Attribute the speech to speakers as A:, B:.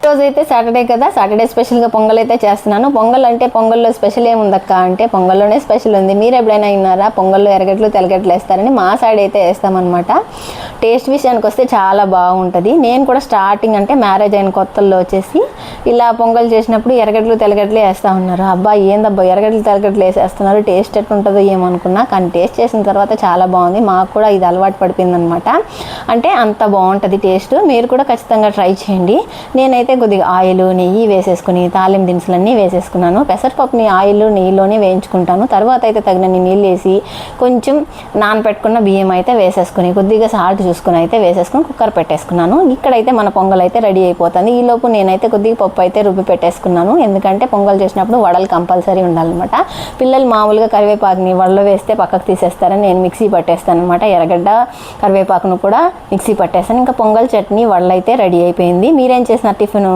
A: రోజు అయితే సాటర్డే కదా, సాటర్డే స్పెషల్గా పొంగల్ అయితే చేస్తున్నాను. పొంగల్ అంటే పొంగల్లో స్పెషల్ ఏముందక్క అంటే పొంగల్లోనే స్పెషల్ ఉంది. మీరు ఎప్పుడైనా విన్నారా పొంగల్లో ఎర్రగడ్డలు తెల్లగడ్డలు వేస్తారని? మా సైడ్ అయితే వేస్తామన్నమాట. టేస్ట్ విషయానికి వస్తే చాలా బాగుంటుంది. నేను కూడా స్టార్టింగ్ అంటే మ్యారేజ్ అయిన కొత్తల్లో వచ్చేసి ఇలా పొంగల్ చేసినప్పుడు ఎర్రగడ్డలు తెల్లగడ్డలు వేస్తూ ఉన్నారు. అబ్బా ఏందబ్బా ఎర్రగడ్డలు తెల్లగడ్డలు వేసేస్తున్నారు, టేస్ట్ ఎట్లుంటుందో ఏమనుకున్నా, కానీ టేస్ట్ చేసిన తర్వాత చాలా బాగుంది. మాకు కూడా ఇది అలవాటు పడిపోయిందనమాట. అంటే అంత బాగుంటుంది టేస్ట్. మీరు కూడా ఖచ్చితంగా ట్రై చేయండి. నేనైతే కొద్దిగా ఆయిల్ నెయ్యి వేసేసుకుని తాలింపు దినుసులన్నీ వేసేసుకున్నాను. పెసరపప్పుని ఆయిల్ నెయ్యిలోనే వేయించుకుంటాను. తర్వాత అయితే తగినన్ని నీళ్ళు వేసి కొంచెం నానపెట్టుకున్న బియ్యం అయితే వేసేసుకుని కొద్దిగా సాల్ట్ చూసుకుని అయితే వేసేసుకుని కుక్కర్ పెట్టేసుకున్నాను. ఇక్కడైతే మన పొంగల్ అయితే రెడీ అయిపోతుంది. ఈలోపు నేనైతే కొద్దిగా పప్పు అయితే రుబ్బి పెట్టేసుకున్నాను. ఎందుకంటే పొంగల్ చేసినప్పుడు వడలు కంపల్సరీ ఉండాలన్నమాట. పిల్లలు మామూలుగా కరివేపాకుని వడలో వేస్తే పక్కకు తీసేస్తారని నేను మిక్సీ పట్టేస్తాను అనమాట. ఎర్రగడ్డ కరివేపాకును కూడా మిక్సీ పట్టేస్తాను. ఇంకా పొంగల్ చట్నీ వడలు అయితే రెడీ అయిపోయింది. మీరేం చేసిన టిఫిన్